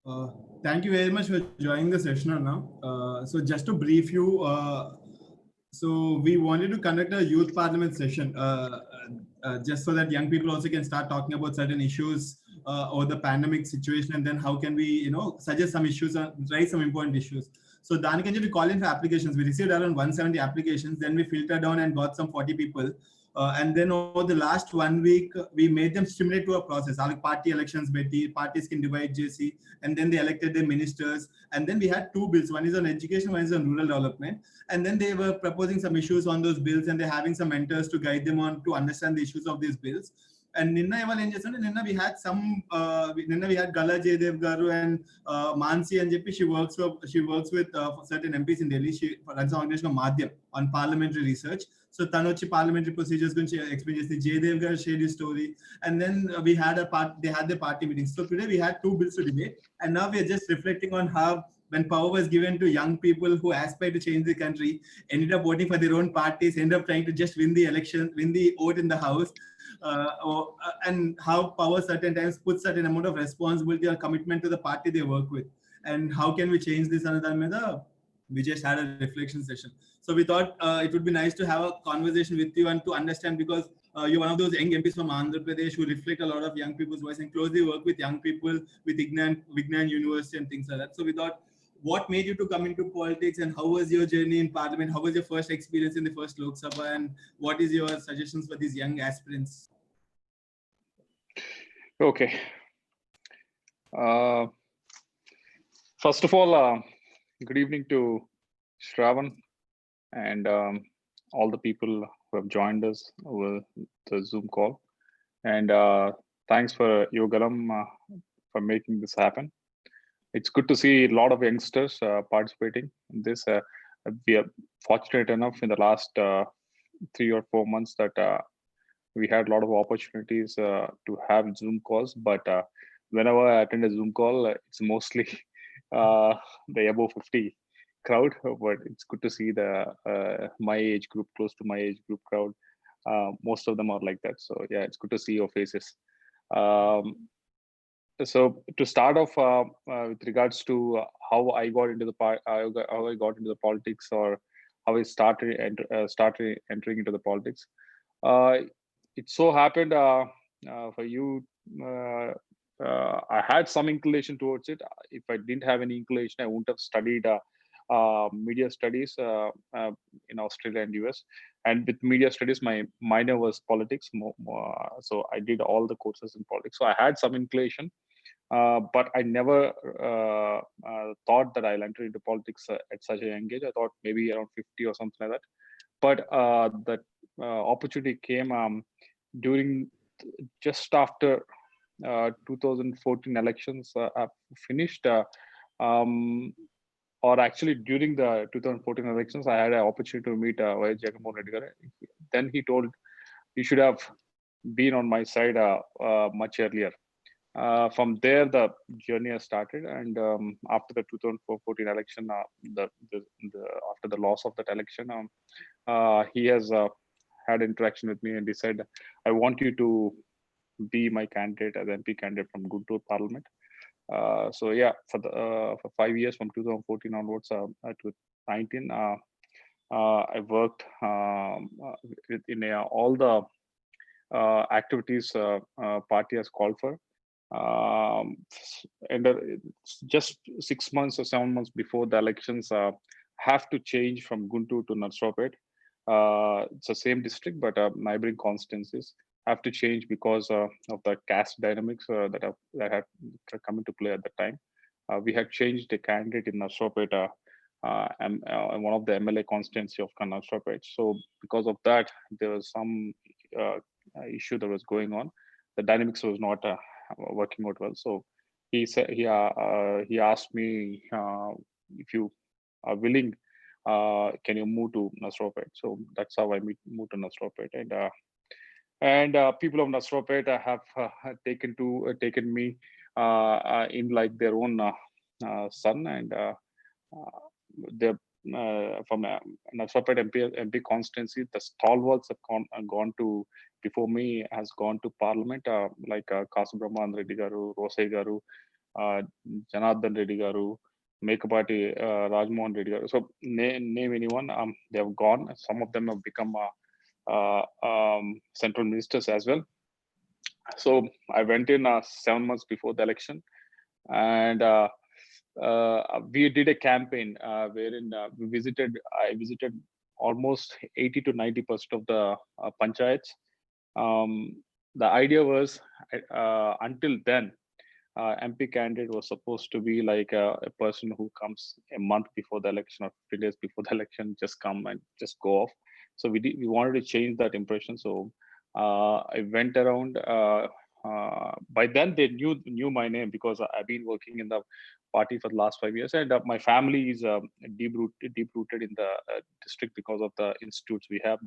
Uh, Thank you very much for joining the session now. So just to brief you, so we wanted to conduct a youth parliament session just so that young people also can start talking about certain issues or the pandemic situation, and then how can we, suggest some issues and raise some important issues. So Danikanje, we call in for applications. We received around 170 applications. Then we filtered down and got some 40 people. And then over the last 1 week, we made them stimulate to a process. Our party elections, parties can divide JC, and then they elected their ministers. And then we had two bills. One is on education, one is on rural development. And then they were proposing some issues on those bills, and they're having some mentors to guide them on to understand the issues of these bills. And Ninna we had we had Gala Jaydev Garu and Mansi and JP. She works with certain MPs in Delhi. She runs an organization called Madhyam on parliamentary research. So Tanochi parliamentary procedures going to explain the Jaydev Garu shared his story. And then we had they had their party meetings. So today we had two bills to debate, and now we are just reflecting on how when power was given to young people who aspire to change the country, ended up voting for their own parties, ended up trying to just win the election, win the vote in the house, and how power certain times puts certain amount of responsibility or commitment to the party they work with. And how can we change this? Another, we just had a reflection session. So we thought it would be nice to have a conversation with you and to understand, because you're one of those young MPs from Andhra Pradesh who reflect a lot of young people's voice and closely work with young people with Vignan University and things like that. So we thought, what made you to come into politics, and how was your journey in parliament? How was your first experience in the first Lok Sabha, and what is your suggestions for these young aspirants? Okay. First of all, good evening to Shravan and all the people who have joined us over the Zoom call. And thanks for you, Galam, for making this happen. It's good to see a lot of youngsters participating in this. We are fortunate enough in the last 3 or 4 months that we had a lot of opportunities to have Zoom calls, but whenever I attend a Zoom call, it's mostly the above 50 crowd, but it's good to see the my age group, close to my age group crowd. Most of them are like that. So yeah, it's good to see your faces. So to start off with regards to how I got into the politics, or how I started entering into the politics. It so happened for you, I had some inclination towards it. If I didn't have any inclination, I wouldn't have studied media studies in Australia and US. And with media studies, my minor was politics. So I did all the courses in politics. So I had some inclination, but I never thought that I'll enter into politics at such a young age. I thought maybe around 50 or something like that. But that opportunity came during just after 2014 elections finished, or actually during the 2014 elections, I had an opportunity to meet YS Jagannath Reddy. Then he told, you should have been on my side much earlier. From there, the journey has started, and after the 2014 election, after the loss of that election, he has had interaction with me and decided, I want you to be my candidate as MP candidate from Guntur Parliament. So yeah, for 5 years from 2014 onwards to 2019, I worked in all the activities party has called for. And just 6 months or 7 months before the elections, have to change from Guntur to Narsopet. It's the same district, but neighboring constituencies have to change because of the caste dynamics that had come into play at the time. We had changed the candidate in Narsopet, and one of the MLA constituency of Narsopet. So because of that, there was some issue that was going on. The dynamics was not working out well. So he said he asked me, if you are willing, can you move to Narsopet? So that's how I moved to Narsopet, and people of Narsopet have taken me in like their own son, and they're from Narsopet MP constituency. The stalwarts have gone to before me, has gone to Parliament, like Kasu Brahman Reddy Garu, Rosai Garu, Janardhan Reddy Garu, Mekapati Rajmohan Reddy Garu. So name anyone, they have gone. Some of them have become central ministers as well. So I went in 7 months before the election, and we did a campaign wherein I visited almost 80 to 90% of the panchayats. The idea was, until then, MP candidate was supposed to be like a person who comes a month before the election or 15 days before the election, just come and just go off. So we wanted to change that impression. So I went around. By then they knew my name because I've been working in the party for the last 5 years, and my family is deep rooted in the district because of the institutes we have,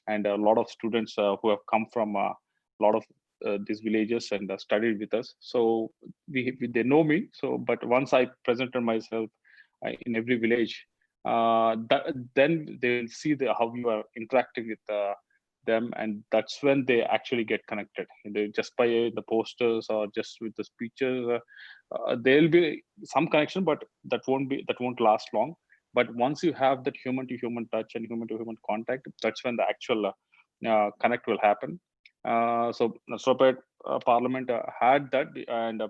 and a lot of students who have come from a lot of these villages and studied with us. So they know me. So, but once I presented myself in every village, then they will see how you are interacting with them, and that's when they actually get connected. Just by the posters or just with the speeches, there'll be some connection, but that won't last long. But once you have that human to human touch and human to human contact, that's when the actual connect will happen. So Nasrapet Parliament had that, and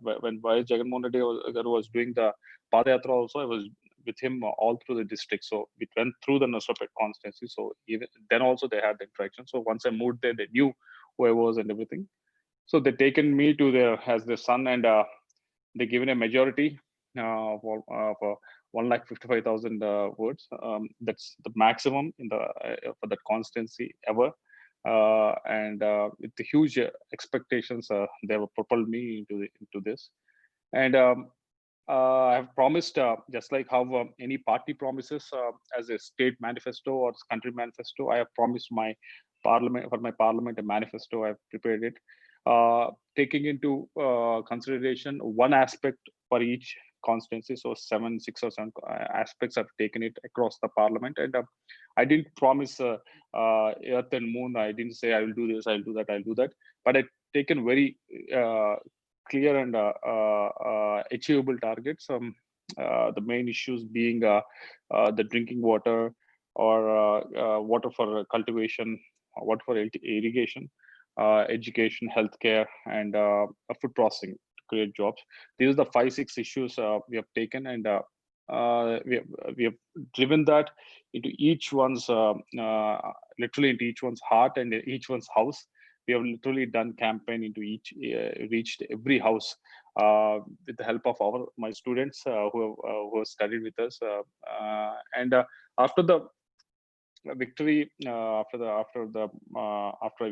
when Y. Jagannath Reddy was doing the Padayatra also, I was with him all through the district. So we went through the Nasrapet constituency. So even then also they had the interaction. So once I moved there, they knew who I was and everything. So they taken me to as their son, and they given a majority for 1,55,000 votes. That's the maximum in the for that constituency ever. And with the huge expectations, they have propelled me into this. And I have promised, just like how any party promises as a state manifesto or country manifesto, I have promised my parliament a manifesto. I have prepared it, taking into consideration one aspect for each constituency. So 6 or 7 aspects. I've taken it across the parliament, and I didn't promise earth and moon. I didn't say I will do this, I'll do that, I'll do that. But I've taken very clear and achievable targets. The main issues being the drinking water, or water for cultivation, water for irrigation, education, healthcare, and food processing to create jobs. These are the 5-6 issues we have taken, and we have driven that into each one's literally into each one's heart and each one's house. We have literally done campaign into reached every house with the help of my students who have studied with us. And after the victory, after I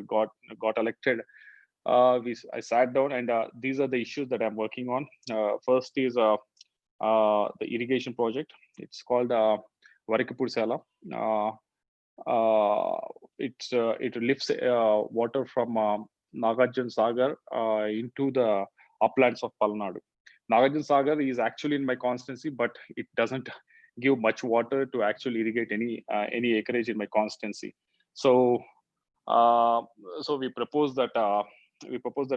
got elected, I sat down, and these are the issues that I'm working on. First is the irrigation project. It's called Varikapur Sala. It lifts water from Nagarjuna Sagar into the uplands of Palnadu. Nagarjuna Sagar is actually in my constituency, but it doesn't give much water to actually irrigate any acreage in my constituency. So we proposed that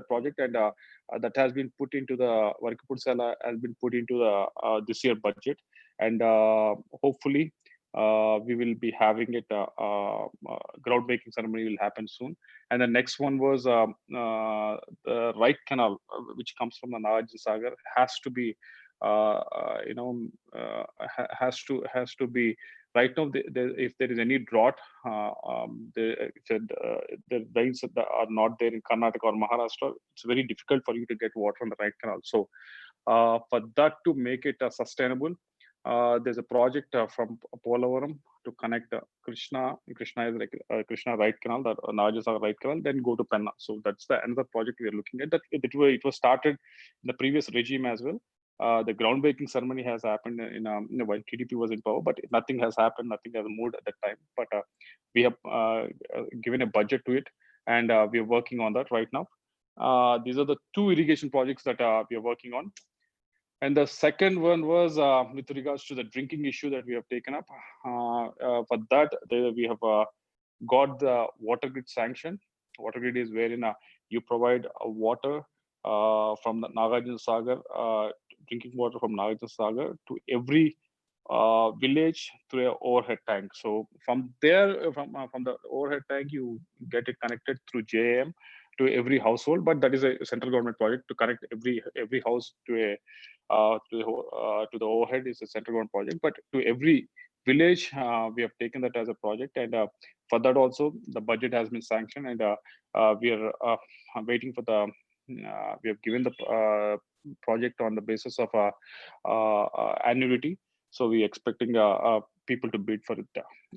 project, and that has been put into the Varikapur Sala, has been put into the this year budget, and hopefully we will be having it. Groundbreaking ceremony will happen soon. And the next one was the right canal, which comes from the Nagarjuna Sagar, has to be has to be. Right now, if there is any drought, the rains that are not there in Karnataka or Maharashtra, it's very difficult for you to get water on the right canal. So for that to make it sustainable, there's a project from Polavaram to connect Krishna is like Krishna right canal, that Nagarjuna right canal, then go to Penna. So that's another project we are looking at. That it was started in the previous regime as well. The groundbreaking ceremony has happened when TDP was in power, but nothing has happened, nothing has moved at that time. But we have given a budget to it, and we are working on that right now. These are the 2 irrigation projects that we are working on. And the second one was with regards to the drinking issue that we have taken up. For that, we have got the water grid sanction. Water grid is wherein you provide water from the Nagarjuna Sagar, drinking water from Nagarjuna Sagar to every village through an overhead tank. So from there, from the overhead tank, you get it connected through JAM to every household. But that is a central government project to connect every house to a to the overhead is a central government project. But to every village, we have taken that as a project, and for that also the budget has been sanctioned, and we are waiting for the. We have given the project on the basis of annuity, so we're expecting people to bid for it.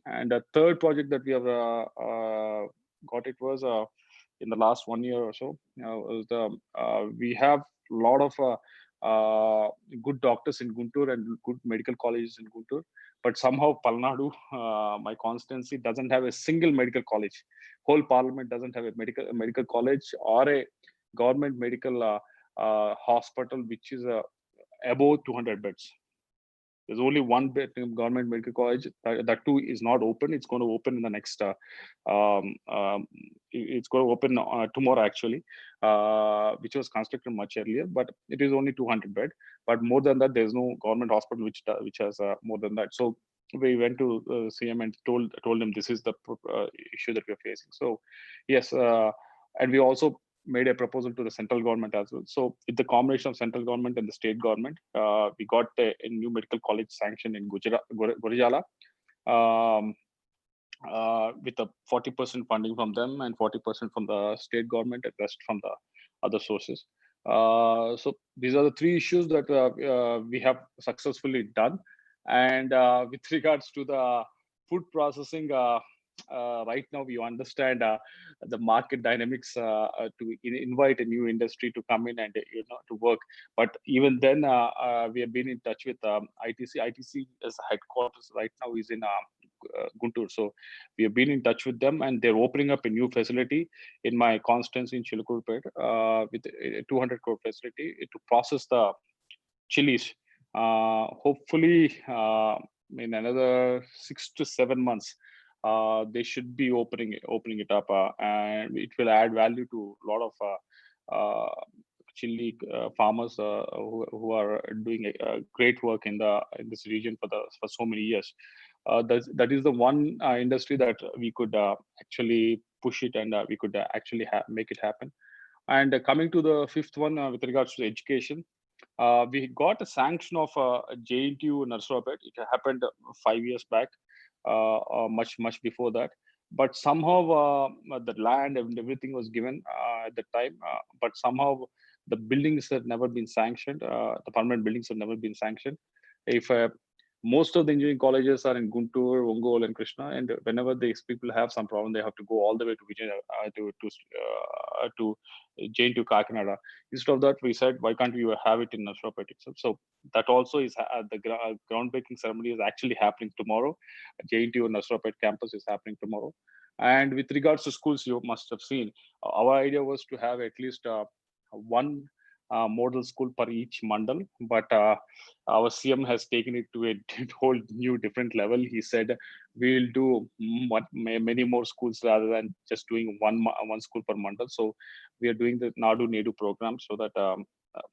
And the third project that we have got, it was in the last 1 year or so. Was the we have a lot of good doctors in Guntur and good medical colleges in Guntur, but somehow Palnadu, my constituency, doesn't have a single medical college. Whole Parliament doesn't have a medical college or a government medical hospital which is above 200 beds. There's only one bed in government medical college. That too is not open. It's going to open in the next. It's going to open tomorrow actually, which was constructed much earlier. But it is only 200 bed. But more than that, there's no government hospital which has more than that. So we went to CM and told them this is the issue that we're facing. So yes, and we also made a proposal to the central government as well. So with the combination of central government and the state government, we got a new medical college sanction in Gujarat, with a 40% funding from them and 40% from the state government and rest from the other sources. So these are the three issues that we have successfully done. And with regards to the food processing, right now we understand the market dynamics to invite a new industry to come in and to work. But even then, we have been in touch with ITC. ITC as headquarters right now is in Guntur. So we have been in touch with them, and they're opening up a new facility in my constituency in Chilakurpet with a 200 crore facility to process the chilies. Hopefully, in another 6 to 7 months, they should be opening it up, and it will add value to a lot of chili farmers who are doing great work in this region for so many years. That is the one industry that we could actually push it, and we could actually make it happen. And coming to the fifth one, with regards to education, we got a sanction of JNTU Narsopet. It happened 5 years back, much before that. But somehow the land and everything was given at the time, but somehow the buildings have never been sanctioned. The permanent buildings have never been sanctioned. If most of the engineering colleges are in Guntur, Ongole, and Krishna, and whenever these people have some problem, they have to go all the way to Vijay to JNTU Kakinada. Instead of that, we said, why can't we have it in Narsopet itself? So that also is the groundbreaking ceremony is actually happening tomorrow. JNTU Narsopet campus is happening tomorrow. And with regards to schools, you must have seen, our idea was to have at least one model school per each mandal, but our CM has taken it to a whole new different level. He said we'll do many more schools rather than just doing one school per mandal. So we are doing the Nadu Nedu program so that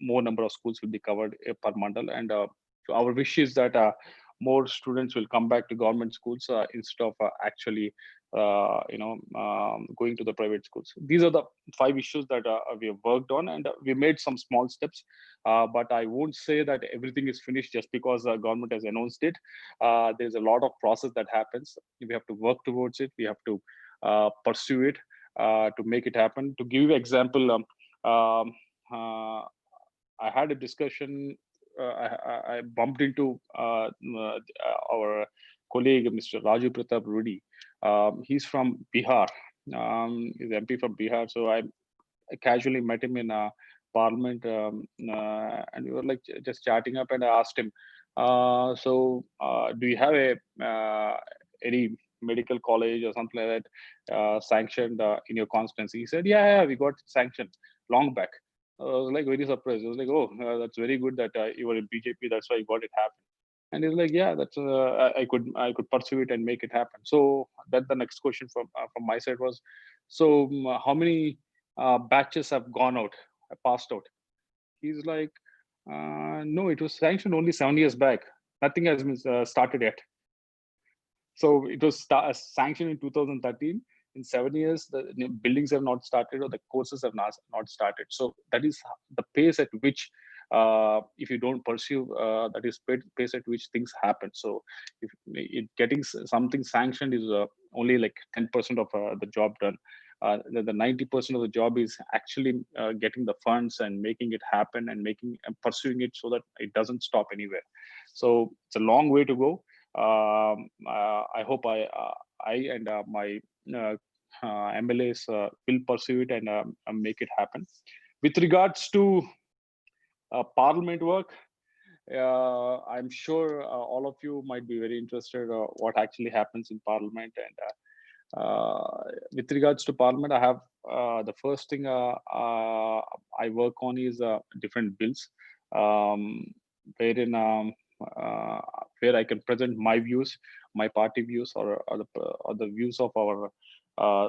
more number of schools will be covered per mandal. And so our wish is that more students will come back to government schools instead of actually going to the private schools. These are the 5 issues that we have worked on, and we made some small steps, but I won't say that everything is finished just because the government has announced it. There's a lot of process that happens. We have to work towards it. We have to pursue it to make it happen. To give you an example, I had a discussion. I bumped into our colleague, Mr. Raju Pratap Rudy. He's from Bihar. He's MP from Bihar. So I casually met him in Parliament, and we were like just chatting up. And I asked him, do you have any medical college or something like that sanctioned in your constituency? He said, yeah, we got sanctioned long back. I was like very surprised. I was like, oh, that's very good that you were in BJP. That's why you got it happen. And he's like, yeah, that's I could pursue it and make it happen. So then the next question from my side was, so how many batches have gone out I passed out. He's like, no, it was sanctioned only 7 years back. Nothing has been started yet. So it was sanctioned in 2013. In 7 years, the buildings have not started or the courses have not started. So that is the pace at which, if you don't pursue, that is pace at which things happen. So if getting something sanctioned is only like 10% of the job done. The 90% of the job is actually getting the funds and making it happen and pursuing it so that it doesn't stop anywhere. So it's a long way to go. I hope I and my MLAs will pursue it and make it happen. With regards to parliament work, I'm sure all of you might be very interested what actually happens in parliament. And with regards to parliament, I have the first thing I work on is different bills, wherein where I can present my views, my party views, or the views of our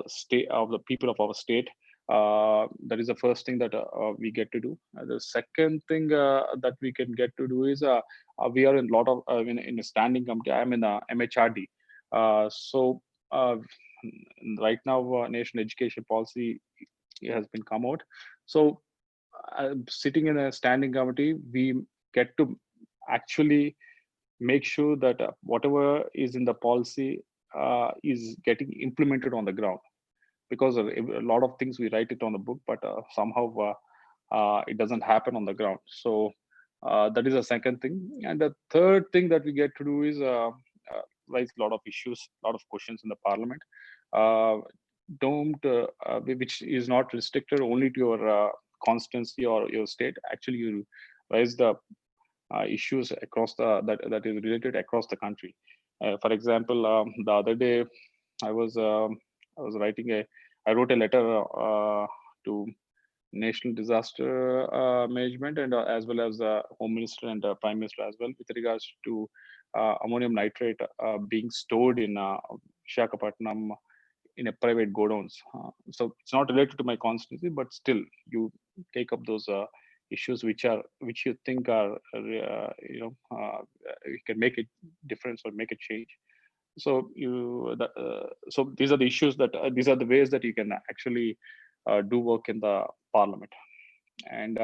state, of the people of our state. That is the first thing that we get to do. The second thing that we can get to do is we are in a lot of in a standing committee. I'm in a MHRD. So right now, national education policy has been come out. So sitting in a standing committee, we get to actually make sure that whatever is in the policy is getting implemented on the ground, because a lot of things we write it on the book, but somehow it doesn't happen on the ground. So that is the second thing. And the third thing that we get to do is raise a lot of issues, a lot of questions in the parliament, which is not restricted only to your constituency or your state. Actually, you raise the issues across that is related across the country. For example, the other day I was writing I wrote a letter to National Disaster Management and as well as Home Minister and Prime Minister as well, with regards to ammonium nitrate being stored in Visakhapatnam in a private godowns. So it's not related to my constituency, but still you take up those issues which you think are you can make a difference or make a change. So so these are the issues that these are the ways that you can actually do work in the parliament. And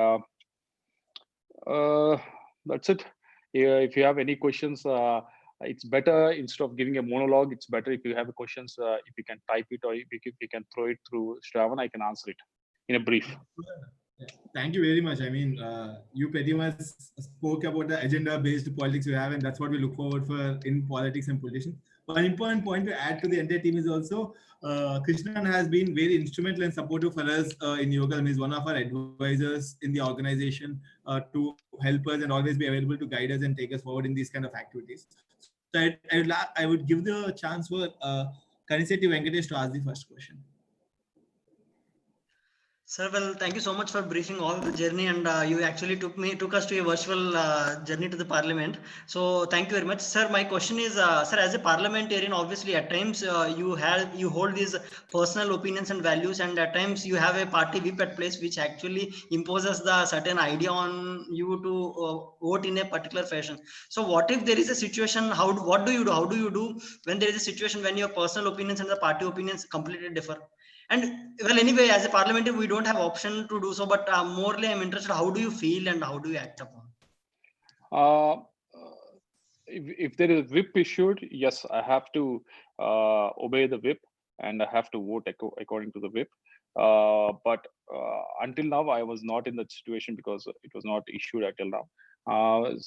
that's it. If you have any questions, it's better, instead of giving a monologue, it's better if you have questions, if you can type it, or if you can throw it through Shravan, I can answer it in a brief. Yeah. Thank you very much. I mean, you pretty much spoke about the agenda-based politics you have, and that's what we look forward for in politics and politicians. One important point to add to the entire team is also Krishnan has been very instrumental and supportive for us in Yoga. He's one of our advisors in the organization to help us and always be available to guide us and take us forward in these kind of activities. So I would give the chance for Kaniseti Venkatesh to ask the first question. Sir, well, thank you so much for briefing all the journey, and you actually took us to a virtual journey to the parliament. So thank you very much, sir. My question is, sir, as a parliamentarian, obviously at times you hold these personal opinions and values, and at times you have a party whip at place which actually imposes the certain idea on you to vote in a particular fashion. So what if there is a situation? What do you do? How do you do when there is a situation when your personal opinions and the party opinions completely differ? And well, anyway, as a parliamentary, we don't have option to do so, but morely I'm interested, how do you feel and how do you act upon? If there is a whip issued, yes, I have to obey the whip and I have to vote according to the whip. But until now, I was not in that situation because it was not issued until now.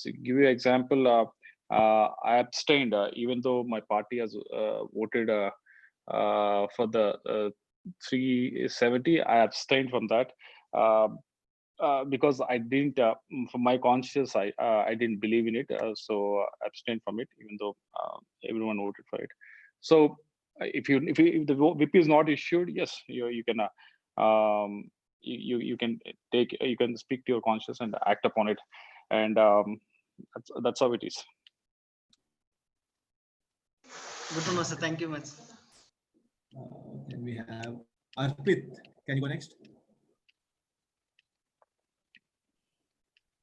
To give you an example, I abstained, even though my party has voted for the 370. I abstained from that because I didn't, for my conscience, I didn't believe in it, so I abstained from it, even though everyone voted for it. So if the whip is not issued, yes, you can you can speak to your conscience and act upon it, and that's how it is. Good to know, sir. Thank you much. Then we have Arpit. Can you go next?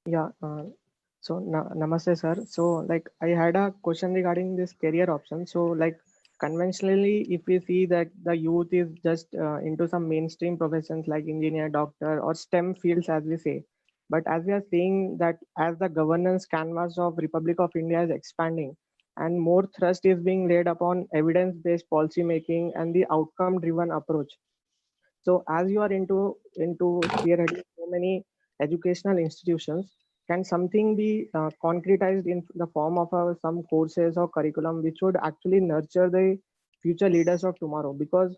Yeah. So namaste, sir. So like I had a question regarding this career option. So like conventionally, if we see that the youth is just into some mainstream professions like engineer, doctor, or STEM fields, as we say. But as we are seeing that as the governance canvas of Republic of India is expanding, and more thrust is being laid upon evidence-based policy making and the outcome-driven approach. So as you are into spearheading so many educational institutions, can something be concretized in the form of some courses or curriculum which would actually nurture the future leaders of tomorrow? Because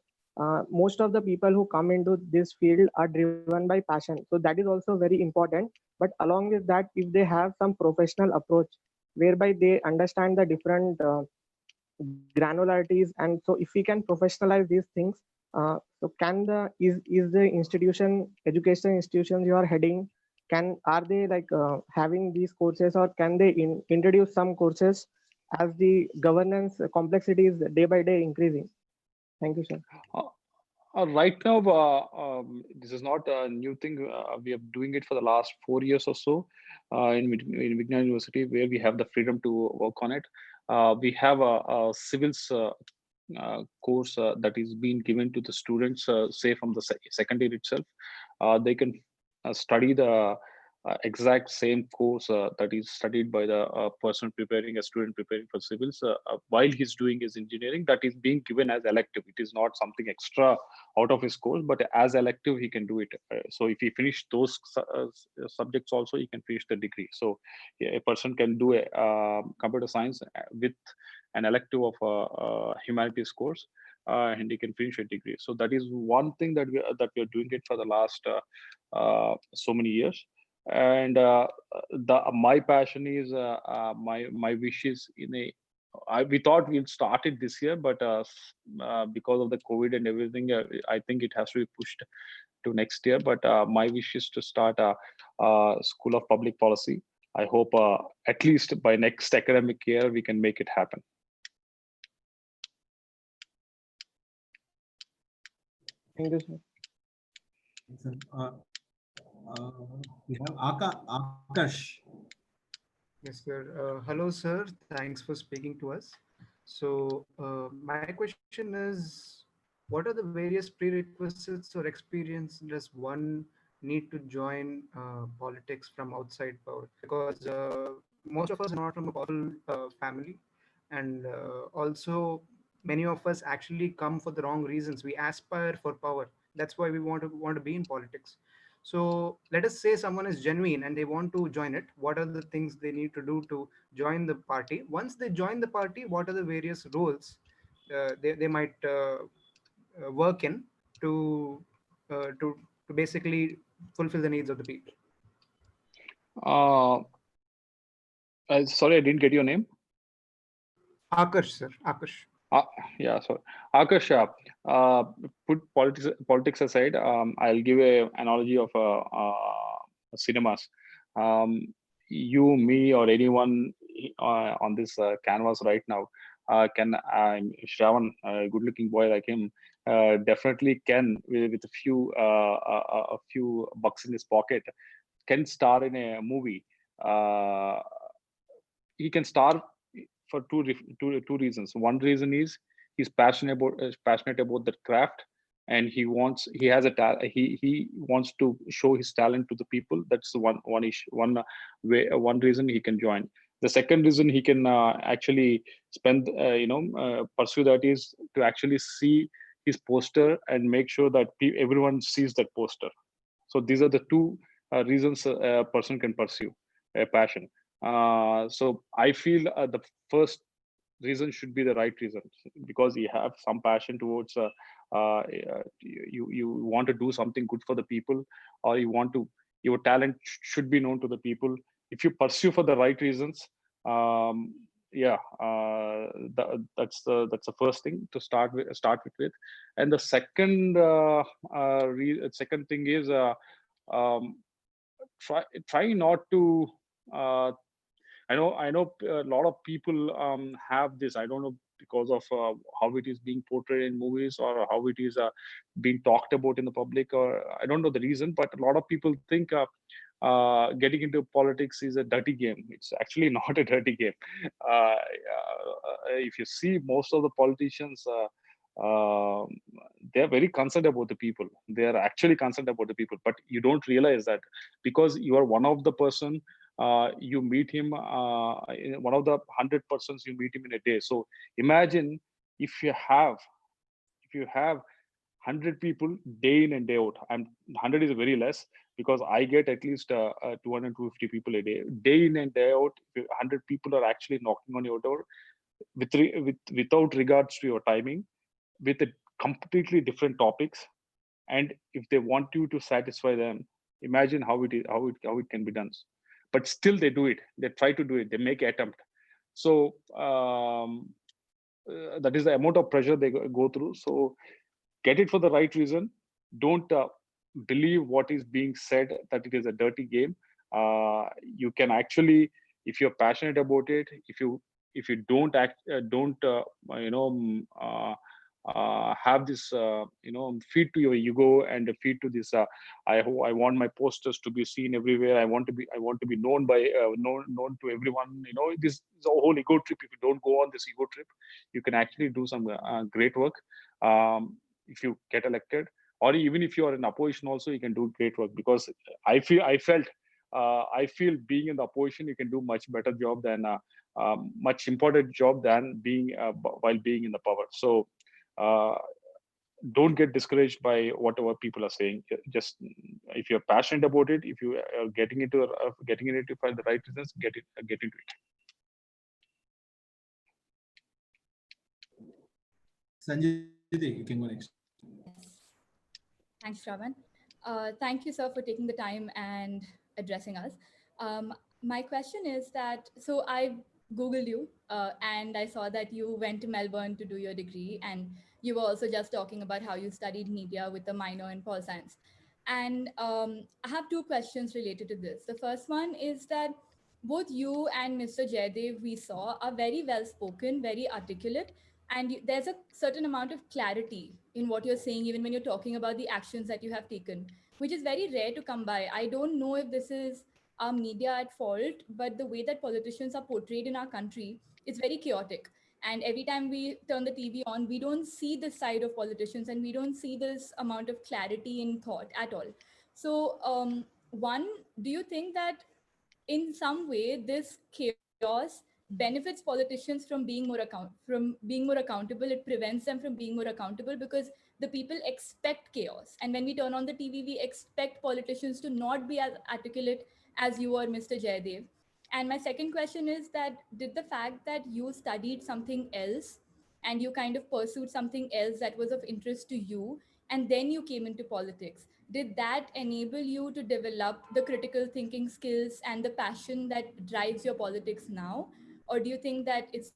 most of the people who come into this field are driven by passion. So that is also very important. But along with that, if they have some professional approach whereby they understand the different granularities, and so if we can professionalize these things, so can is the institution educational institutions you are heading, can are they like having these courses, or can they introduce some courses as the governance complexity is day by day increasing? Thank you, sir. Right now, this is not a new thing. We are doing it for the last 4 years or so in Vignan University, where we have the freedom to work on it. We have a civils course that is being given to the students, say from the second year itself. They can study the exact same course that is studied by the person preparing a student preparing for civils while he's doing his engineering. That is being given as elective. It is not something extra out of his course, but as elective he can do it. So if he finish those subjects also, he can finish the degree. So yeah, a person can do a computer science with an elective of a humanities course, and he can finish a degree. So that is one thing that we are doing it for the last so many years. And the my passion is my wish is we thought we'd start it this year, but because of the COVID and everything, I think it has to be pushed to next year. But my wish is to start a School of Public Policy. I hope at least by next academic year we can make it happen. Thank you, sir. We have Akash. Yes, sir. Hello, sir. Thanks for speaking to us. So, my question is, what are the various prerequisites or experience does one need to join politics from outside power? Because most of us are not from a powerful family, and also many of us actually come for the wrong reasons. We aspire for power. That's why we want to be in politics. So let us say someone is genuine and they want to join it. What are the things they need to do to join the party? Once they join the party, what are the various roles they might work in to, uh, to to basically fulfill the needs of the people? Uh, Sorry, I didn't get your name. Akash, sir. Akash. Uh, yeah, so Akash, put politics aside. I'll give a analogy of cinemas. You, me, or anyone on this canvas right now can. Shravan, a good-looking boy like him, definitely can with a few bucks in his pocket, can star in a movie. He can star for two reasons. One reason is he's passionate about the craft, and he has he wants to show his talent to the people. That's one reason he can join. The second reason he can actually spend pursue that is to actually see his poster and make sure that everyone sees that poster. So these are the two reasons a person can pursue a passion. So I feel the first reason should be the right reason, because you have some passion towards you want to do something good for the people, or your talent should be known to the people. If you pursue for the right reasons, um, yeah, that's the first thing to start with. And the second thing is um, try not to uh, I know a lot of people have this. I don't know, because of how it is being portrayed in movies, or how it is being talked about in the public, or I don't know the reason, but a lot of people think getting into politics is a dirty game. It's actually not a dirty game. If you see most of the politicians, they're very concerned about the people. They are actually concerned about the people, but you don't realize that because you are one of the person, you meet him, one of the 100 persons you meet him in a day. So imagine if you have 100 people day in and day out. 100 is very less because I get at least 200, 250 people a day in and day out. 100 people are actually knocking on your door without regards to your timing, with a completely different topics. And if they want you to satisfy them, imagine how it can be done. But still they do it. They try to do it. They make an attempt. So that is the amount of pressure they go through. So get it for the right reason. Don't believe what is being said that it is a dirty game. You can actually, if you're passionate about it, if you don't have this feed to your ego and feed to this I want my posters to be seen everywhere. I want to be known by known to everyone. This is a whole ego trip. If you don't go on this ego trip, you can actually do some great work. If you get elected, or even if you are in opposition also, you can do great work, because I feel being in the opposition, you can do much better job than much important job than being while being in the power. So don't get discouraged by whatever people are saying. Just if you're passionate about it, if you are getting into it for the right reasons, get into it. Sanjay, you can go next. Thanks, Shravan. Thank you, sir, for taking the time and addressing us. My question is that, so I Googled you and I saw that you went to Melbourne to do your degree, and you were also just talking about how you studied media with a minor in pol science. And I have two questions related to this. The first one is that both you and Mr. Jaydev, we saw, are very well spoken, very articulate, and there's a certain amount of clarity in what you're saying, even when you're talking about the actions that you have taken, which is very rare to come by. I don't know if this is our media at fault, but the way that politicians are portrayed in our country is very chaotic. And every time we turn the TV on, we don't see this side of politicians, and we don't see this amount of clarity in thought at all. So one, do you think that in some way this chaos benefits politicians from being more accountable? It prevents them from being more accountable because the people expect chaos, and when we turn on the TV, we expect politicians to not be as articulate as you or Mr. Jaydev. And my second question is that, did the fact that you studied something else and you kind of pursued something else that was of interest to you, and then you came into politics, did that enable you to develop the critical thinking skills and the passion that drives your politics now? Or do you think that it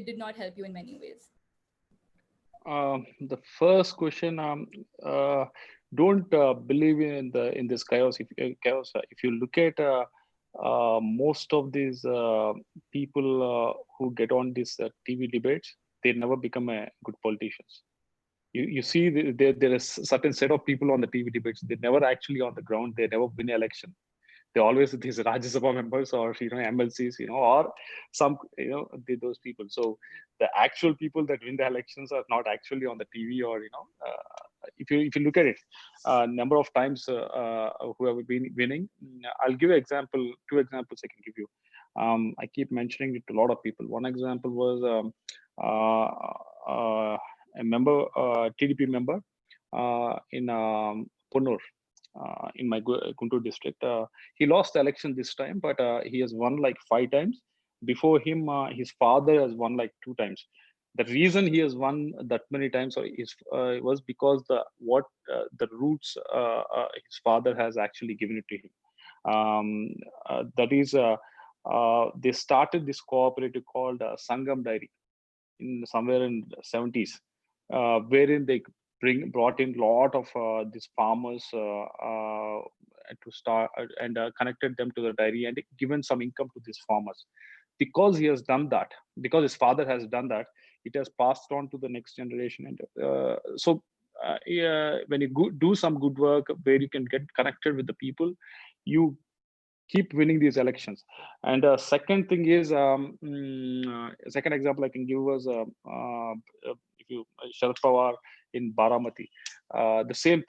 did not help you in many ways? The first question, don't believe in this chaos. If you look at most of these people who get on these TV debates, they never become a good politicians. You see, there is a certain set of people on the TV debates. They never actually on the ground. They never win election. They always these Rajya Sabha members, or MLCs, or some those people. So the actual people that win the elections are not actually on the TV, or if you look at it, number of times who have been winning. I'll give an example. Two examples I can give you. I keep mentioning it to a lot of people. One example was a member, TDP member in Punnur. In my Guntur district. He lost the election this time, but he has won like 5 times. Before him, his father has won like 2 times. The reason he has won that many times was because the roots his father has actually given it to him. That is, they started this cooperative called Sangam Dairy somewhere in the 70s, wherein they brought in a lot of these farmers to start and connected them to the dairy and given some income to these farmers. Because he has done that, because his father has done that, it has passed on to the next generation. And when you do some good work where you can get connected with the people, you keep winning these elections. And second thing is, second example I can give was if you Sharad Pawar in Baramati, the same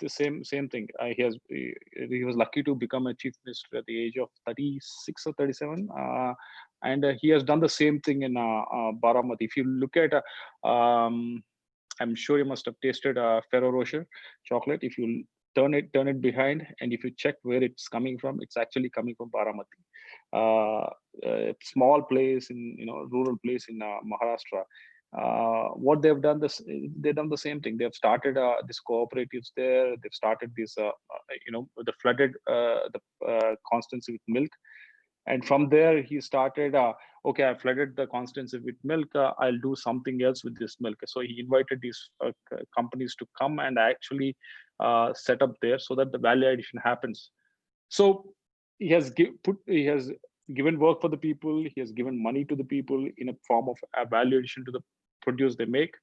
thing. He was lucky to become a chief minister at the age of 36 or 37, and he has done the same thing in Baramati. If you look at, I'm sure you must have tasted Ferrero Rocher chocolate. If you turn it behind, and if you check where it's coming from, it's actually coming from Baramati, a small place in, rural place in Maharashtra. What they've done, they've done the same thing. They've started this cooperatives there. They've started this the flooded the constituency with milk. And from there, he started, okay, I flooded the constituency with milk. I'll do something else with this milk. So he invited these companies to come and actually set up there so that the value addition happens. So he has given work for the people. He has given money to the people in a form of a value addition to the produce they make.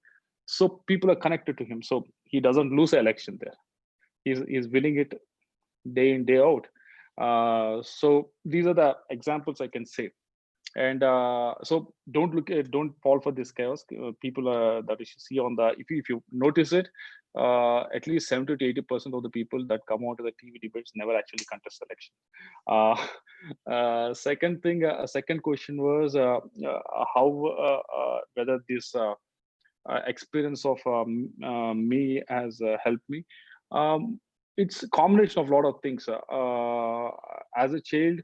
So people are connected to him. So he doesn't lose an election there. He's winning it day in, day out. So these are the examples I can say. And so don't fall for this chaos. People that you see on the, if you notice it, at least 70 to 80% of the people that come out to the TV debates never actually contest election. Second thing, second question was how whether this experience of me has helped me. It's a combination of a lot of things. As a child,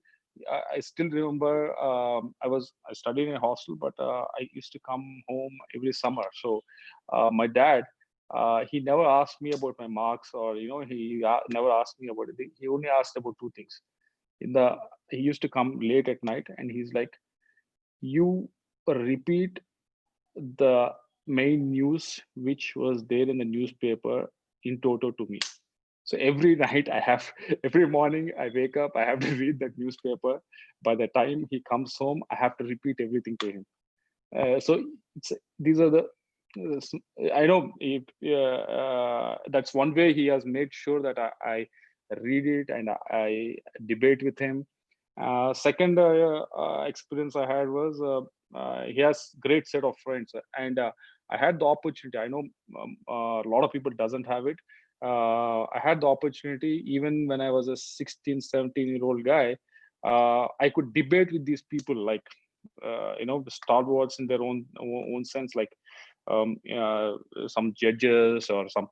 I still remember I studied in a hostel, but I used to come home every summer. So my dad, he never asked me about my marks, or he never asked me about it. He only asked about two things. He used to come late at night, and he's like, "You repeat the main news which was there in the newspaper in toto to me." So every night every morning I wake up, I have to read that newspaper. By the time he comes home, I have to repeat everything to him. So these are the, I know that's one way he has made sure that I read it and I debate with him. Second experience I had was he has great set of friends, and I had the opportunity. I know a lot of people doesn't have it. I had the opportunity, even when I was a 16, 17-year-old guy, I could debate with these people, like, the stalwarts in their own sense, like some judges or some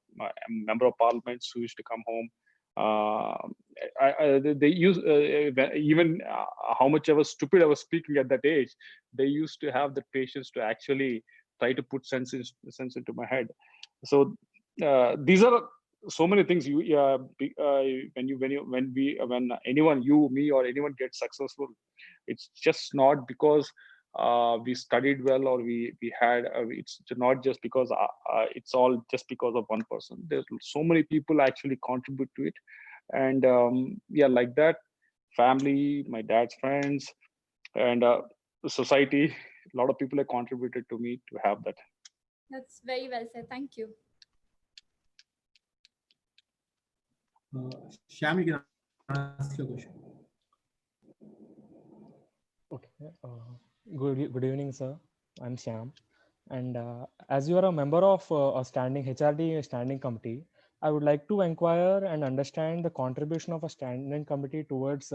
member of parliaments who used to come home. They use even how much I was stupid I was speaking at that age, they used to have the patience to actually try to put sense into my head. So these are so many things. When anyone, you, me, or anyone gets successful, it's just not because we studied well, or we had. It's not just because it's all just because of one person. There's so many people actually contribute to it, and like that, family, my dad's friends, and society. A lot of people have contributed to me to have that. That's very well said. Thank you. Shyam, you can ask your question. Okay. Good evening, sir. I'm Shyam, and as you are a member of a HRD standing committee, I would like to inquire and understand the contribution of a standing committee towards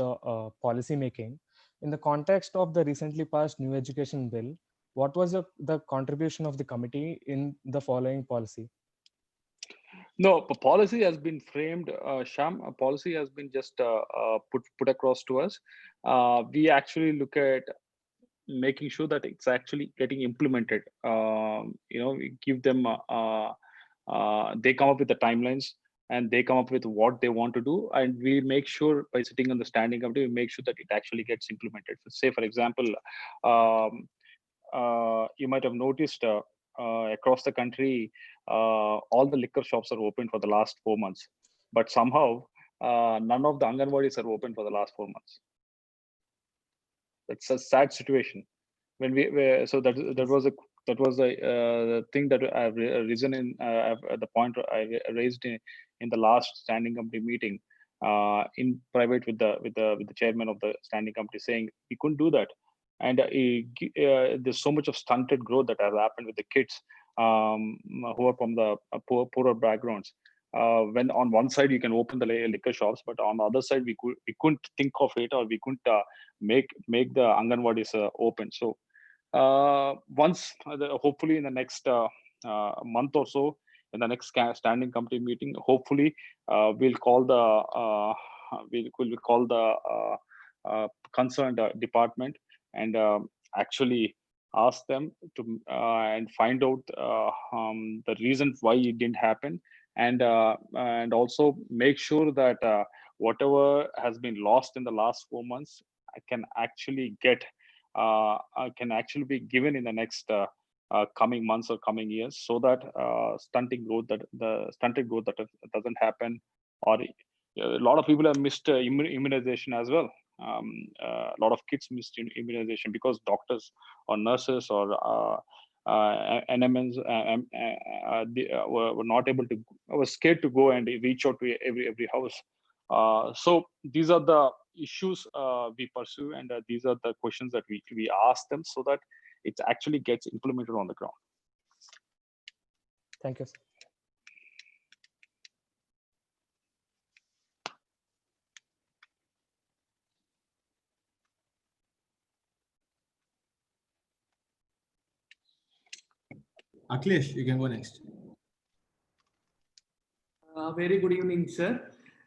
policy making in the context of the recently passed new education bill. What was the contribution of the committee in the following policy? No, policy has been framed, Sham. A policy has been just put across to us. We actually look at making sure that it's actually getting implemented. We give them, they come up with the timelines, and they come up with what they want to do, and we make sure, by sitting on the standing committee, we make sure that it actually gets implemented. So say, for example, you might have noticed across the country, all the liquor shops are open for the last 4 months, but somehow none of the Anganwadis are open for the last 4 months. It's a sad situation. When so that was a thing that I've risen in the point I raised in the last standing committee meeting. in private with the chairman of the standing committee, saying we couldn't do that. And there's so much of stunted growth that has happened with the kids who are from the poorer backgrounds. When on one side you can open the liquor shops, but on the other side we couldn't think of it, or we couldn't make the Anganwadis open. So once hopefully in the next month or so, in the next standing committee meeting, hopefully we'll call the concerned department and actually ask them to and find out the reason why it didn't happen, and also make sure that whatever has been lost in the last 4 months can actually be given in the next coming months or coming years, so that stunted growth that doesn't happen. Or a lot of people have missed immunization as well. A lot of kids missed immunization because doctors or nurses or NMNs were not able to, were scared to go and reach out to every house. So these are the issues we pursue, and these are the questions that we ask them, so that it actually gets implemented on the ground. Thank you, sir. Akhilesh, you can go next. Very good evening, sir.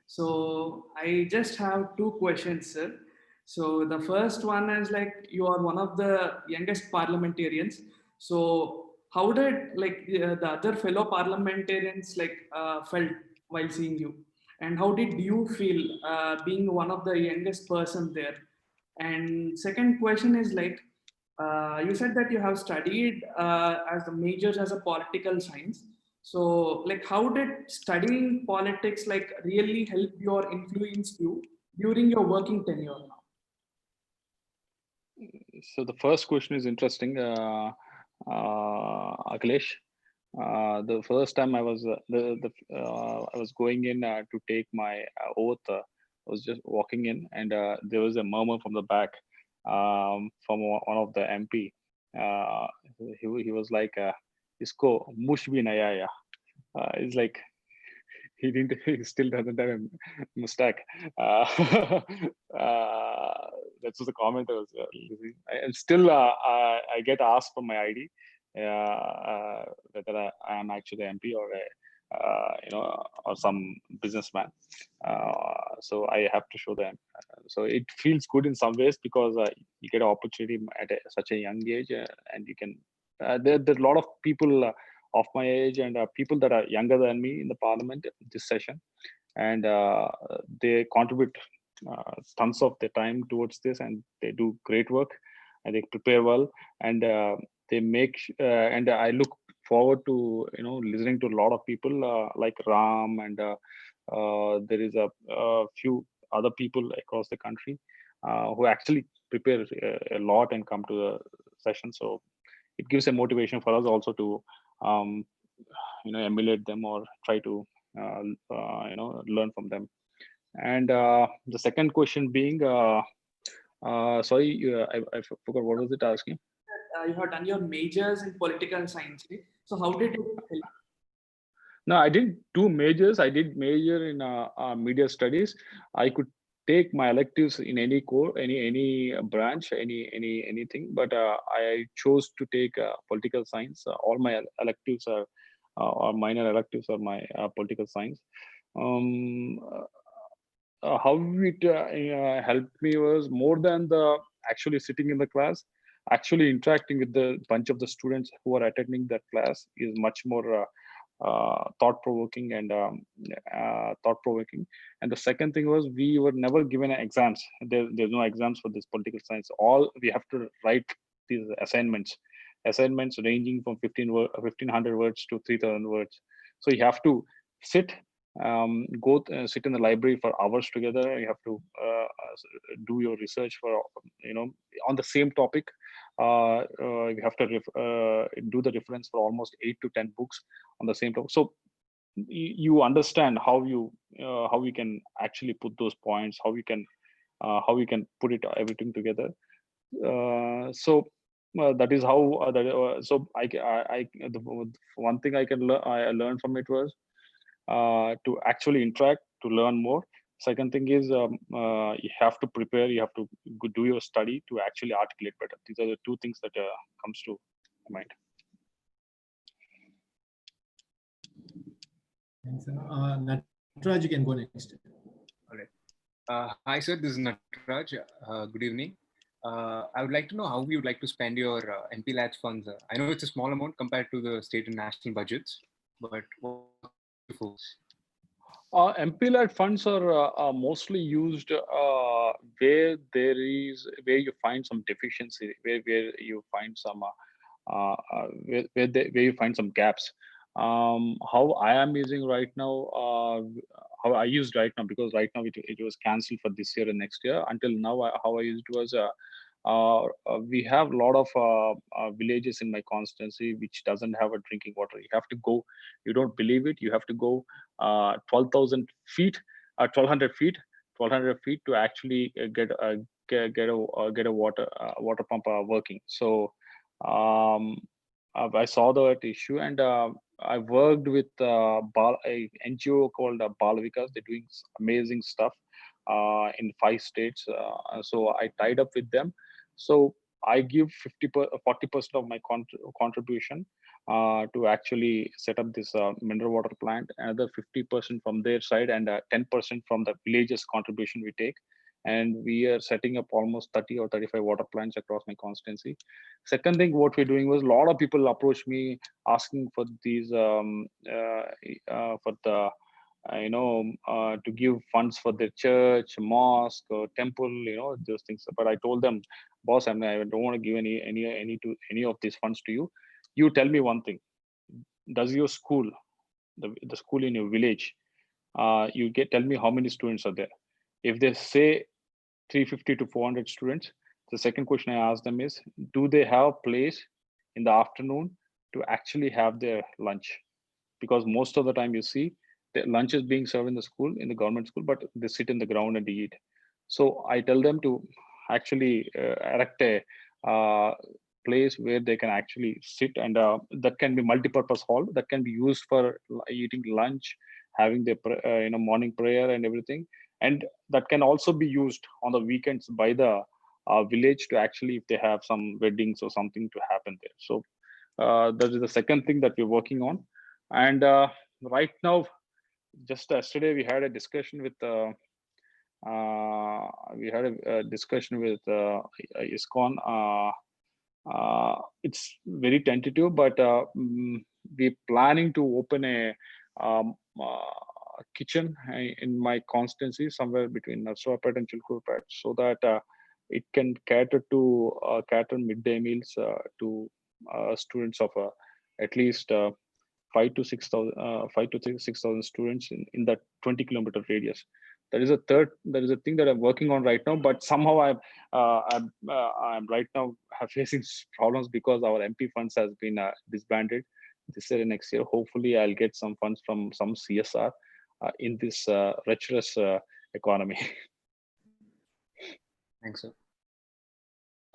So I just have two questions, sir. So the first one is like, you are one of the youngest parliamentarians. So how did the other fellow parliamentarians felt while seeing you, and how did you feel being one of the youngest person there? And second question is you said that you have studied as a majors as a political science. So how did studying politics really help you or influence you during your working tenure now? So the first question is interesting, Akhilesh. The first time I was I was going in to take my oath. I was just walking in, and there was a murmur from the back from one of the MP. He was like, "Isko mush bhi naya ya." It's like he still doesn't have a mustache. That's the comment I was listening. And still, I get asked for my ID, whether I am actually MP or or some businessman. So I have to show them. So it feels good in some ways, because you get an opportunity at such a young age, and you can. There's a lot of people of my age and people that are younger than me in the parliament this session, and they contribute tons of their time towards this, and they do great work, and they prepare well, and they make and I look forward to listening to a lot of people like Ram, and there is a few other people across the country who actually prepare a lot and come to the session. So it gives a motivation for us also to emulate them, or try to learn from them. And the second question being, sorry, I forgot, what was it asking? You have done your majors in political science, right? So how did it help? No, I didn't do majors. I did major in media studies. I could take my electives in any core, any branch, anything, but I chose to take political science. All my electives are or minor electives are my political science. How it helped me was more than the actually sitting in the class. Actually interacting with the bunch of the students who are attending that class is much more thought-provoking and thought-provoking. And the second thing was, we were never given exams. There's no exams for this political science. All we have to write these assignments ranging from 1500 words to 3000 words. So you have to sit sit in the library for hours together. You have to do your research for on the same topic. You have to do the reference for almost 8 to 10 books on the same topic. So you understand how we can actually put those points, how we can put it everything together. So that is how so the one thing I learned from it was to actually interact, to learn more. Second thing is you have to prepare, you have to do your study to actually articulate better. These are the two things that comes to mind. Thanks. Nataraj, you can go next. All right. Hi, sir. This is Nataraj. Good evening. I would like to know how you would like to spend your MP Labs funds. I know it's a small amount compared to the state and national budgets, but what MP-led funds are mostly used where you find some deficiency, where you find some where you find some gaps. How I am using right now, how I used right now, because right now it was cancelled for this year and next year. Until now, how I used was we have a lot of villages in my constituency which doesn't have a drinking water. You have to go, you don't believe it, you have to go 12,000 feet, 1,200 feet to actually get a water pump working. So I saw that issue, and I worked with a NGO called Balavikas. They're doing amazing stuff in 5 states. So I tied up with them. So I give 40% of my contribution to actually set up this mineral water plant, another 50% from their side, and 10% from the villages contribution we take. And we are setting up almost 30 or 35 water plants across my constituency. Second thing, what we're doing was, a lot of people approach me asking for these for the to give funds for their church, mosque, or temple, those things. But I told them, boss, I don't want to give any of these funds to you. You tell me one thing: does your school, the school in your village, tell me how many students are there? If they say 350 to 400 students, the second question I ask them is, do they have place in the afternoon to actually have their lunch? Because most of the time you see the lunch is being served in the school, in the government school, but they sit in the ground and eat. So I tell them to actually erect a place where they can actually sit, and that can be multi-purpose hall that can be used for eating lunch, having their morning prayer and everything. And that can also be used on the weekends by the village to actually, if they have some weddings or something to happen there. So that is the second thing that we're working on. And right now, just yesterday we had a discussion with ISKCON. It's very tentative, but we're planning to open a kitchen in my constituency somewhere between Narsawapet and Chilkurpet, so that it can cater midday meals to students of at least 5,000 to 6,000 students in that 20-kilometer radius. That is a thing that I'm working on right now, but somehow I'm right now facing problems because our MP funds has been disbanded this year and next year. Hopefully I'll get some funds from some CSR in this treacherous economy. Thanks, sir.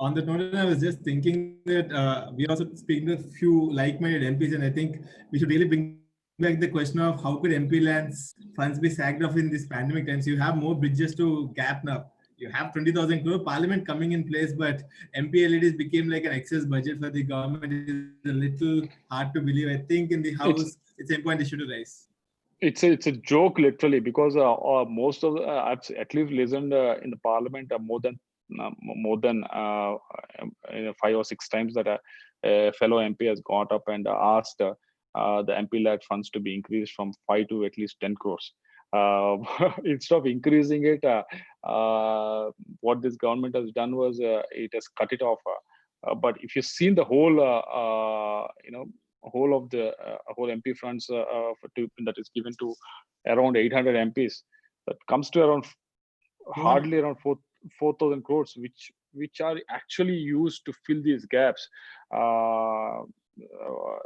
On the note, I was just thinking that we also speaking to a few like-minded MPs, and I think we should really bring back the question of how could MP lands funds be sacked off in this pandemic times. You have more bridges to gap now. You have 20,000 crore parliament coming in place, but MP LEDs became like an excess budget for the government. It's a little hard to believe. I think in the House, it's an important issue to raise. It's a joke, literally, because most of I've at least listened in the parliament more than 5 or 6 times that a fellow MP has got up and asked the MP-led funds to be increased from 5 to at least 10 crores. Instead of increasing it, what this government has done was it has cut it off. But if you've seen the whole, whole of the whole MP funds that is given to around 800 MPs, that comes to around hardly around 4,000 crores, which are actually used to fill these gaps.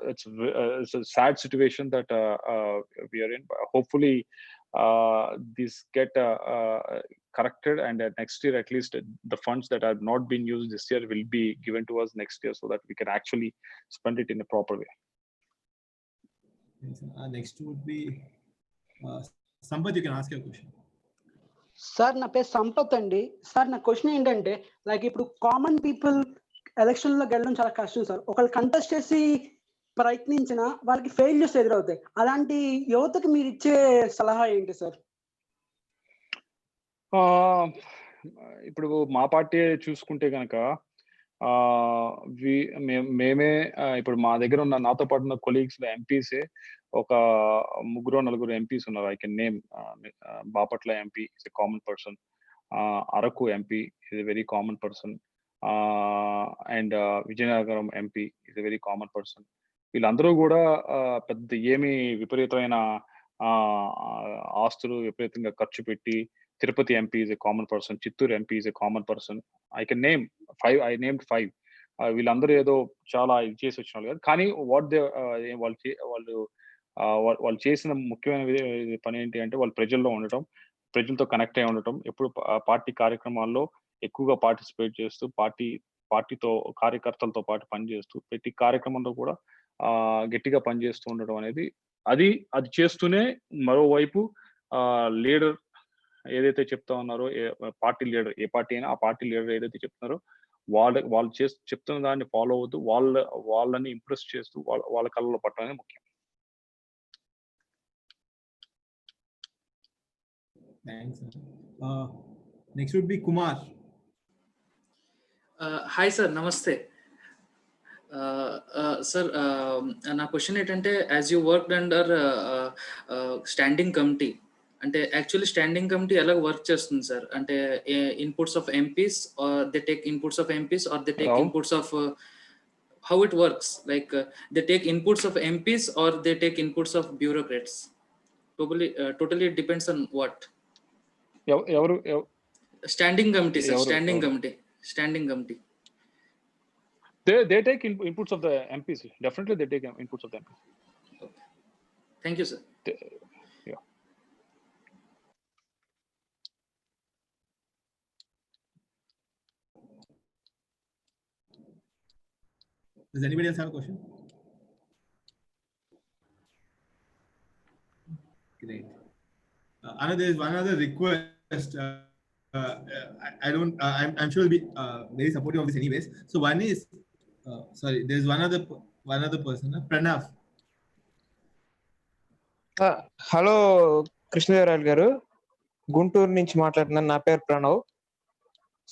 it's a sad situation that we are in. But hopefully, this get corrected, and next year at least the funds that have not been used this year will be given to us next year, so that we can actually spend it in a proper way. Next would be Sampath. You can ask your question. Sir నా పేరు సంపత్ అండి. Sir నా question ఏంటంటే like ఇప్పుడు common people ఎలక్షన్లోకి వెళ్ళడం చాలా కష్టం sir. ఒకళ్ళు కంటెస్ట్ చేసి ప్రయత్నించిన వాళ్ళకి ఫెయిల్యూర్స్ ఎదురవుతాయి. అలాంటి యువతకు మీరు ఇచ్చే సలహా ఏంటి సార్? ఇప్పుడు మా పార్టీ చూసుకుంటే కనుక మేమే ఇప్పుడు మా దగ్గర ఉన్న నాతో పాటు ఉన్న కొలీగ్స్ ఎంపీసే ఒక 3-4 ఎంపీస్ ఉన్నారు. I can name Bapatla MP is a common person, Araku MP is a very common person, and Vizianagaram MP is a very common person. వీళ్ళందరూ కూడా పెద్ద ఏమి విపరీతమైన ఆస్తులు విపరీతంగా ఖర్చు పెట్టి, Tirupati MP is a common person, Chittoor MP is a common person. I can name 5. I named 5. వీళ్ళందరూ ఏదో చాలా ఇది చేసి వచ్చిన వాళ్ళు కాదు. కానీ వాళ్ళు చేసిన ముఖ్యమైన పని ఏంటి అంటే, వాళ్ళు ప్రజల్లో ఉండటం, ప్రజలతో కనెక్ట్ అయి ఉండటం, ఎప్పుడు పార్టీ కార్యక్రమాల్లో ఎక్కువగా పార్టిసిపేట్ చేస్తూ, పార్టీతో కార్యకర్తలతో పాటు పనిచేస్తూ, ప్రతి కార్యక్రమంలో కూడా గట్టిగా పనిచేస్తూ ఉండడం అనేది అది చేస్తూనే మరోవైపు లీడర్ ఏదైతే చెప్తా ఉన్నారో, పార్టీ లీడర్, ఏ పార్టీ అయినా ఆ పార్టీ లీడర్ ఏదైతే చెప్తున్నారో వాళ్ళు చెప్తున్న దాన్ని ఫాలో అవుతూ వాళ్ళని ఇంప్రెస్ చేస్తూ వాళ్ళ కళ్ళలో పట్టడం అనేది ముఖ్యం. Thanks. Next would be Kumar. Hi sir, namaste. Sir, నా క్వశ్చన్ ఏంటంటే, as you worked under standing committee, అంటే యాక్చువల్లీ స్టాండింగ్ కమిటీ ఎలా వర్క్ చేస్తుంది సార్? అంటే inputs of MPs, they take inputs of MPs, or they take inputs of how it works? Like they take inputs of MPs or they take inputs of bureaucrats? Totally it depends on what? Standing committee, sir. Standing committee. They take inputs of the MPs. Definitely they take inputs of the MPs. Okay. Thank you, sir. Yeah. Does anybody else have a question? Great. There is one other request. I'm sure will be very supportive of this anyways. So one is, sorry, there's one other person, Pranav. Hello Krishnadevarayalu గారు, గుంటూరు నుంచి మాట్లాడుతున్నాను. నా పేరు Pranav.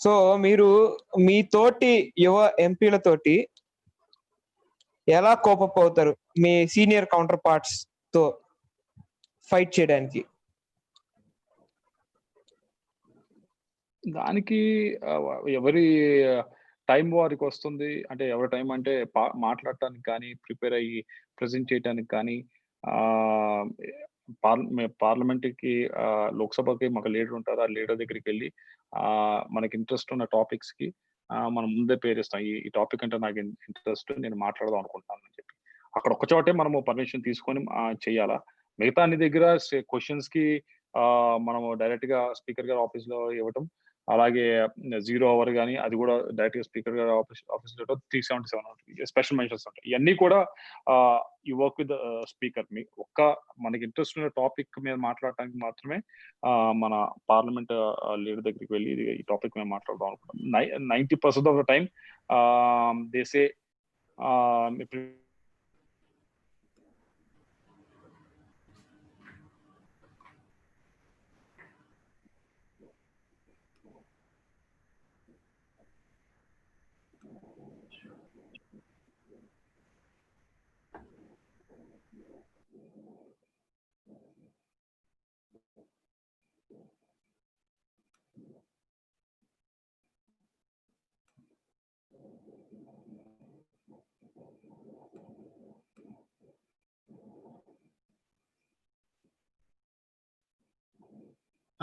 So మీరు మీ తోటి యువ ఎంపీలతోటి ఎలా cope up అవుతారు మీ సీనియర్ కౌంటర్ పార్ట్స్ తో ఫైట్ చేయడానికి? దానికి ఎవరి టైం వారికి వస్తుంది. అంటే ఎవరి టైం అంటే మాట్లాడటానికి కానీ, ప్రిపేర్ అయ్యి ప్రజెంట్ చేయడానికి కానీ, పార్లమెంట్కి లోక్సభకి మాకు లీడర్ ఉంటారు. ఆ లీడర్ దగ్గరికి వెళ్ళి మనకి ఇంట్రెస్ట్ ఉన్న టాపిక్స్ కి మనం ముందే పేరుస్తాం. ఈ టాపిక్ అంటే నాకు ఇంట్రెస్ట్, నేను మాట్లాడదాం అనుకుంటున్నాను అని చెప్పి అక్కడ ఒక్క చోటే మనము పర్మిషన్ తీసుకొని చెయ్యాలా. మిగతా అన్ని దగ్గర క్వశ్చన్స్ కి మనము డైరెక్ట్ గా స్పీకర్ గారి ఆఫీస్ లో ఇవ్వటం, అలాగే 0 hour కానీ అది కూడా డైరెక్ట్ గా స్పీకర్ గారి ఆఫీస్ లో 377 స్పెషల్ మెన్షన్స్ ఉంటాయి. ఇవన్నీ కూడా ఈ వర్క్ విత్ స్పీకర్. మనకి ఇంట్రెస్ట్ ఉన్న టాపిక్ మీద మాట్లాడటానికి మాత్రమే మన పార్లమెంట్ లీడర్ దగ్గరికి వెళ్ళి ఈ టాపిక్ మీద మాట్లాడదాం అనుకుంటాం. 90% of the time they say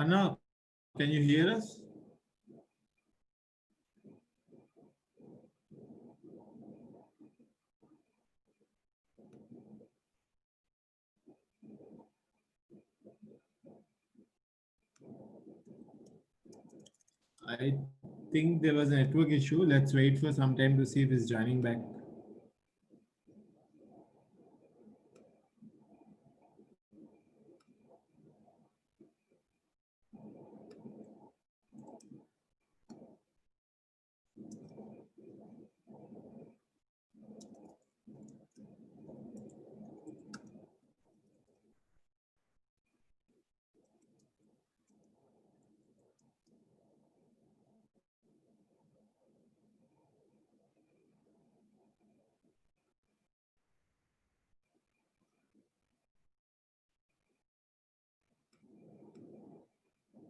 Anna, can you hear us? I think there was a network issue. Let's wait for some time to see if he's joining back.